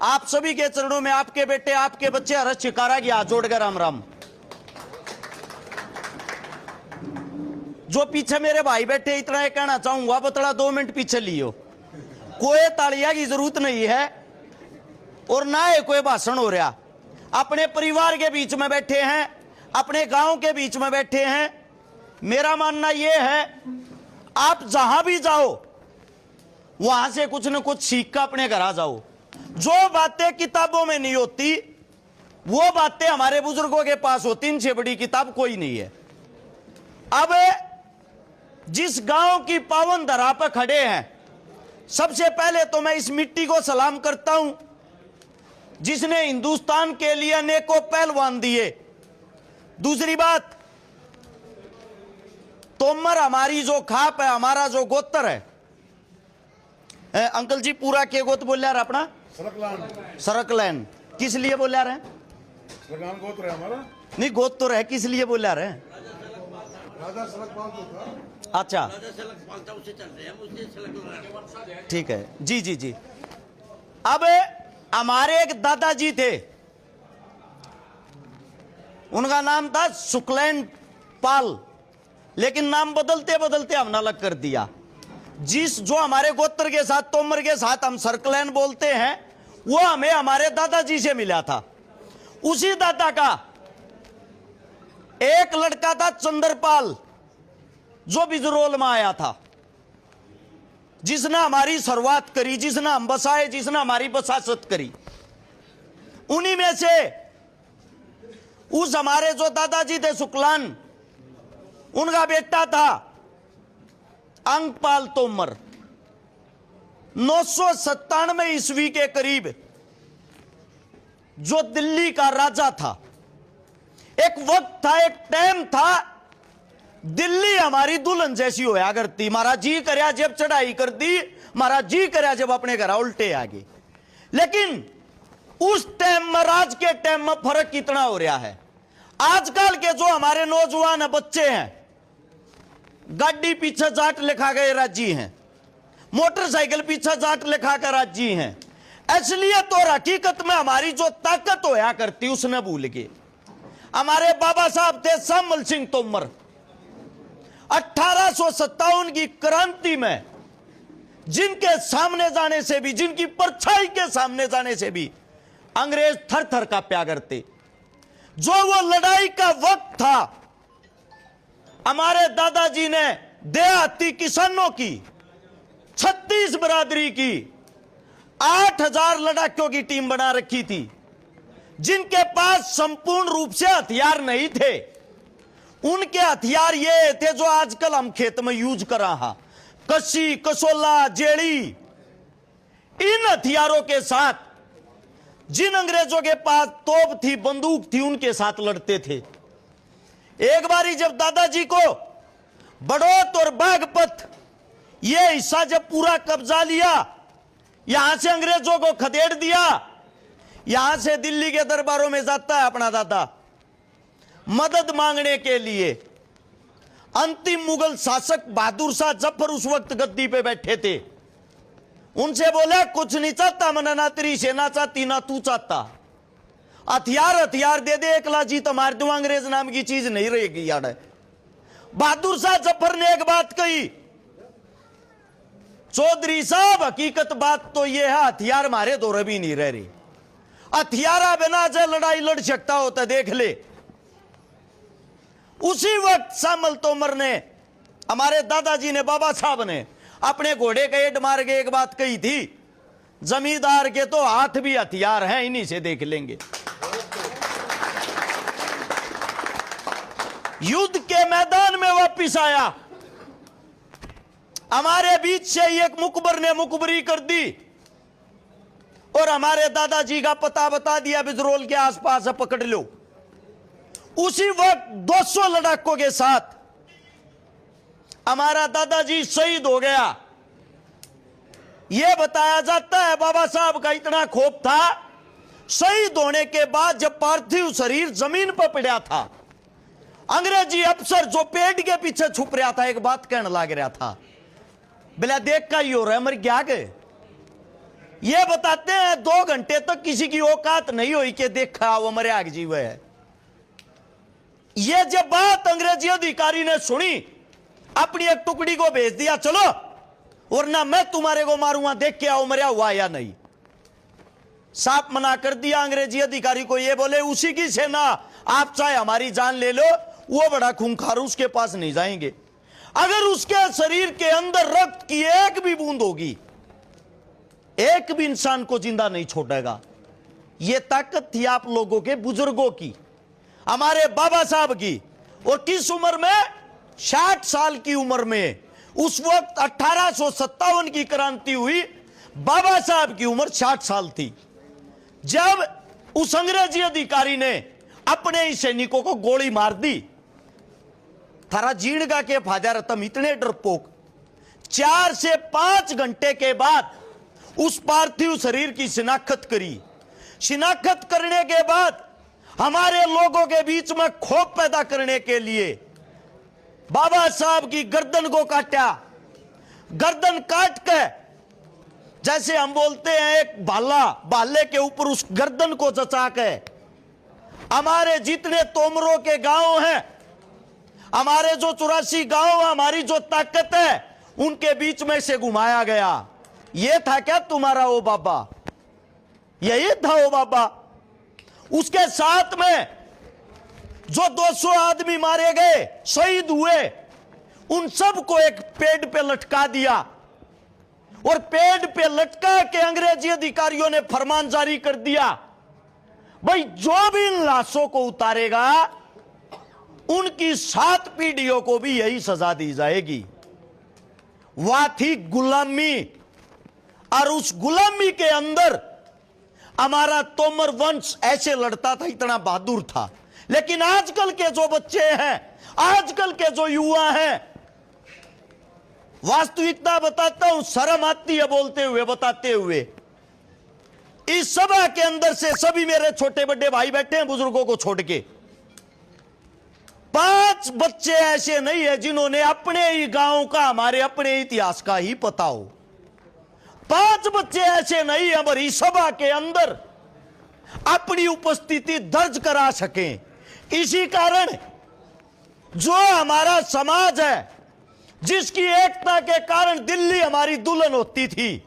आप सभी के चरणों में आपके बेटे, आपके बच्चे हर्ष शिकारा की हाथ जोड़कर राम राम। जो पीछे मेरे भाई बैठे, इतना ही कहना चाहूंगा, बतड़ा 2 मिनट पीछे लियो। कोई तालियां की जरूरत नहीं है और ना ही कोई भाषण हो रहा। अपने परिवार के बीच में बैठे हैं, अपने गांव के बीच में बैठे हैं। मेरा मानना यह है, आप जहां भी जाओ वहां से कुछ न कुछ सीख कर अपने घर आ जाओ। जो बातें किताबों में नहीं होती वो बातें हमारे बुजुर्गों के पास होती। इनसे बड़ी किताब कोई नहीं है। अब जिस गांव की पावन धरा पर खड़े हैं, सबसे पहले तो मैं इस मिट्टी को सलाम करता हूं जिसने हिंदुस्तान के लिए अनेकों पहलवान दिए। दूसरी बात, तोमर हमारी जो खाप है, हमारा जो गोत्र है। अंकल जी पूरा के गोत्र बोल रहे अपना? सरकलैन। किस लिए बोल रहे हैं? गोत्र है हमारा। नहीं, गोत्र है, किस लिए बोल रहे हैं? राजा सरकपाल जो था। अच्छा, ठीक है जी जी जी। अब हमारे एक दादाजी थे, उनका नाम था शुक्लैन पाल, लेकिन नाम बदलते बदलते हमने अलग कर दिया। जो हमारे गोत्र के साथ, तोमर के साथ हम सर्कलैन बोलते हैं, वो हमें हमारे दादाजी से मिला था। उसी दादा का एक लड़का था चंद्रपाल, जो बिजरोल में आया था, जिसने हमारी शुरुआत करी, जिसने हम बसाए, जिसने हमारी बसासत करी। उन्हीं में से उस हमारे जो दादाजी थे शुक्लान, उनका बेटा था अंगपाल तोमर। 997 ईस्वी के करीब जो दिल्ली का राजा था। एक वक्त था, एक टाइम था, दिल्ली हमारी दुल्हन जैसी होया करती। महाराज जी करया जब चढ़ाई कर दी, महाराज जी करया जब अपने घर उल्टे आ गए। लेकिन उस टाइम में, राज के टाइम में फर्क कितना हो रहा है। आजकल के जो हमारे नौजवान बच्चे हैं, गाड़ी पीछे जाट लिखा गए राजी हैं, मोटरसाइकिल पीछे जाट लिखा कर राजी हैं। इसलिए तो हकीकत में हमारी जो ताकत होया करती उसने भूल गए। हमारे बाबा साहब थे शामल सिंह तोमर। 1857 की क्रांति में जिनके सामने जाने से भी, जिनकी परछाई के सामने जाने से भी अंग्रेज थर थर कांपा करते। जो वो लड़ाई का वक्त था, हमारे दादाजी ने देहाती किसानों की, 36 बरादरी की, 8000 लड़ाकों की टीम बना रखी थी, जिनके पास संपूर्ण रूप से हथियार नहीं थे। उनके हथियार ये थे जो आजकल हम खेत में यूज कर रहा, कसी, कसोला, जेड़ी। इन हथियारों के साथ जिन अंग्रेजों के पास तोप थी, बंदूक थी, उनके साथ लड़ते थे। एक बारी जब दादाजी को बड़ौत और बागपत ये हिस्सा जब पूरा कब्जा लिया, यहां से अंग्रेजों को खदेड़ दिया, यहां से दिल्ली के दरबारों में जाता है अपना दादा मदद मांगने के लिए। अंतिम मुगल शासक बहादुर शाह जफर उस वक्त गद्दी पे बैठे थे। उनसे बोला, कुछ नहीं चाहता मना, ना तेरी सेना चाहती ना तू चाहता, हथियार दे दे, एकला जीत मार दूं, अंग्रेज नाम की चीज नहीं रहेगी यार। बहादुर शाह जफर ने एक बात कही, चौधरी साहब हकीकत बात तो यह है, हथियार मारे दौरे भी नहीं रह रहे। हथियारा बिना जो लड़ाई लड़ सकता होता देख ले। उसी वक्त शामल तोमर ने, हमारे दादाजी ने, बाबा साहब ने अपने घोड़े का एड मार के एक बात कही थी, जमींदार के तो हाथ भी हथियार हैं, इन्हीं से देख लेंगे। युद्ध के मैदान में वापिस आया, हमारे बीच से एक मुकबर ने मुकबरी कर दी और हमारे दादाजी का पता बता दिया, बिजरोल के आसपास है, पकड़ लो। उसी वक्त 200 लड़ाकों के साथ हमारा दादाजी शहीद हो गया। यह बताया जाता है बाबा साहब का इतना खौफ था, शहीद होने के बाद जब पार्थिव शरीर जमीन पर पड़ा था, अंग्रेजी अफसर जो पेड़ के पीछे छुप रहा था, एक बात कहने लग रहा था, बिला देख का ही हो रहा है, मर क्या के ये बताते हैं 2 घंटे तक किसी की औकात नहीं हुई कि देखा वो मरे आग जीव है। ये जब बात अंग्रेजी अधिकारी ने सुनी, अपनी एक टुकड़ी को भेज दिया, चलो वरना मैं तुम्हारे को मारूंगा, देख के आओ मरिया हुआ या नहीं। साफ मना कर दिया अंग्रेजी अधिकारी को। ये बोले उसी की सेना, आप चाहे हमारी जान ले लो, वो बड़ा खूंखार, उसके पास नहीं जाएंगे। अगर उसके शरीर के अंदर रक्त की एक भी बूंद होगी, एक भी इंसान को जिंदा नहीं छोड़ेगा। यह ताकत थी आप लोगों के, बुजुर्गों की, हमारे बाबा साहब की। और किस उम्र में? 60 साल की उम्र में। उस वक्त 1857 की क्रांति हुई, बाबा साहब की उम्र 60 साल थी। जब उस अंग्रेजी अधिकारी ने अपने ही सैनिकों को गोली मार दी, थारा जीणगा के फाजा रतम इतने डरपोक। 4 से 5 घंटे के बाद उस पार्थिव शरीर की शिनाख्त करी। शिनाख्त करने के बाद हमारे लोगों के बीच में खौफ पैदा करने के लिए बाबा साहब की गर्दन को काटा। गर्दन काट के, जैसे हम बोलते हैं एक भाला, भाले के ऊपर उस गर्दन को जचा के हमारे जितने तोमरों के गांव हैं, हमारे जो 84 गांव, हमारी जो ताकत है, उनके बीच में से घुमाया गया। यह था क्या तुम्हारा वो बाबा? यही था वो बाबा। उसके साथ में जो 200 आदमी मारे गए, शहीद हुए, उन सबको एक पेड़ पे लटका दिया। और पेड़ पे लटका के अंग्रेजी अधिकारियों ने फरमान जारी कर दिया, भाई जो भी इन लाशों को उतारेगा, उनकी 7 पीढ़ियों को भी यही सजा दी जाएगी। वह थी गुलामी। और उस गुलामी के अंदर हमारा तोमर वंश ऐसे लड़ता था, इतना बहादुर था। लेकिन आजकल के जो बच्चे हैं, आजकल के जो युवा हैं, वास्तविकता बताता हूं, शर्म आती है बोलते हुए, बताते हुए। इस सभा के अंदर से सभी मेरे छोटे बड़े भाई बैठे हैं, बुजुर्गों को छोड़ के। 5 बच्चे ऐसे नहीं है जिन्होंने अपने ही गांव का, हमारे अपने इतिहास का ही पता हो। 5 बच्चे ऐसे नहीं है हमारी सभा के अंदर अपनी उपस्थिति दर्ज करा सकें। इसी कारण जो हमारा समाज है, जिसकी एकता के कारण दिल्ली हमारी दुल्हन होती थी,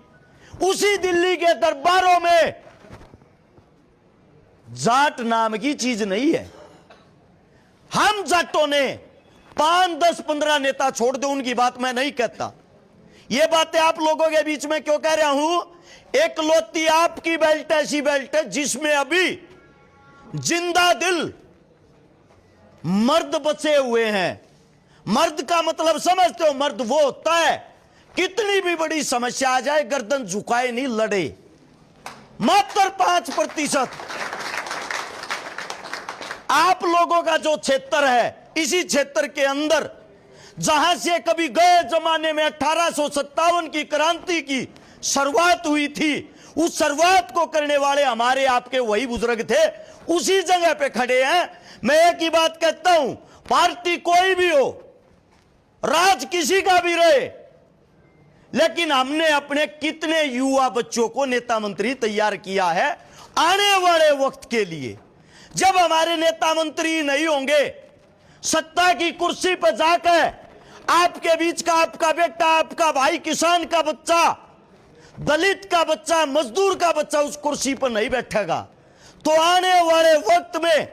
उसी दिल्ली के दरबारों में जाट नाम की चीज नहीं है। हम जाटों ने 5, 10, 15 नेता छोड़ दो, उनकी बात मैं नहीं कहता। ये बातें आप लोगों के बीच में क्यों कह रहा हूं? एकलौती आपकी बेल्ट ऐसी बेल्ट है जिसमें अभी जिंदा दिल मर्द बचे हुए हैं। मर्द का मतलब समझते हो? मर्द वो होता है कितनी भी बड़ी समस्या आ जाए, गर्दन झुकाए नहीं, लड़े। मात्र 5% आप लोगों का जो क्षेत्र है, इसी क्षेत्र के अंदर जहां से कभी गए जमाने में 1857 की क्रांति की शुरुआत हुई थी, उस शुरुआत को करने वाले हमारे आपके वही बुजुर्ग थे, उसी जगह पे खड़े हैं। मैं एक ही बात कहता हूं, पार्टी कोई भी हो, राज किसी का भी रहे, लेकिन हमने अपने कितने युवा बच्चों को नेता मंत्री तैयार किया है आने वाले वक्त के लिए। जब हमारे नेता मंत्री नहीं होंगे, सत्ता की कुर्सी पर जाकर आपके बीच का आपका बेटा, आपका भाई, किसान का बच्चा, दलित का बच्चा, मजदूर का बच्चा उस कुर्सी पर नहीं बैठेगा, तो आने वाले वक्त में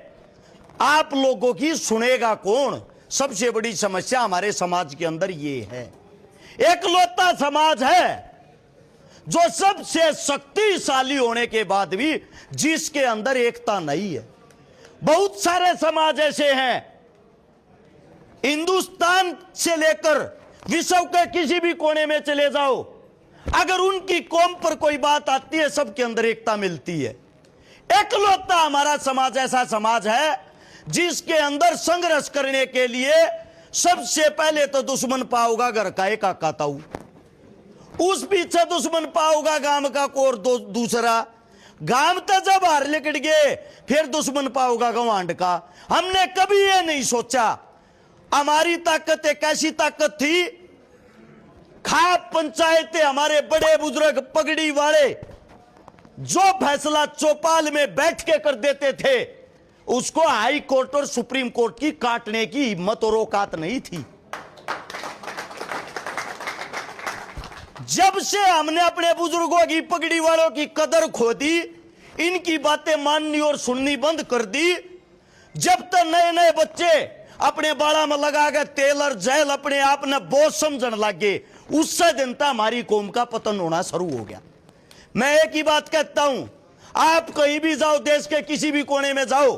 आप लोगों की सुनेगा कौन? सबसे बड़ी समस्या हमारे समाज के अंदर ये है। एकलौता समाज है जो सबसे शक्तिशाली होने के बाद भी जिसके अंदर एकता नहीं है। बहुत सारे समाज ऐसे हैं, हिंदुस्तान से लेकर विश्व के किसी भी कोने में चले जाओ, अगर उनकी कौम पर कोई बात आती है, सबके अंदर एकता मिलती है। एकलौता हमारा समाज ऐसा समाज है जिसके अंदर संघर्ष करने के लिए सबसे पहले तो दुश्मन पाओगा घर का एक काका ताऊ, उस पीछे दुश्मन पाओगा गांव का कोर दूसरा, गांव तो जब हार लिकट गए फिर दुश्मन पाओगा गवांड का। हमने कभी ये नहीं सोचा हमारी ताकत एक ऐसी ताकत थी, खाप पंचायतें हमारे बड़े बुजुर्ग पगड़ी वाले जो फैसला चौपाल में बैठ के कर देते थे उसको हाई कोर्ट और सुप्रीम कोर्ट की काटने की हिम्मत और औकात नहीं थी। जब से हमने अपने बुजुर्गों की, पगड़ी वालों की कदर खो दी, इनकी बातें माननी और सुननी बंद कर दी, जब तक नए नए बच्चे अपने बाड़ा में लगा के तेल और जेल अपने आप ने बोझ समझने लगे, उससे दिन तक हमारी कौम का पतन होना शुरू हो गया। मैं एक ही बात कहता हूं, आप कहीं भी जाओ, देश के किसी भी कोने में जाओ,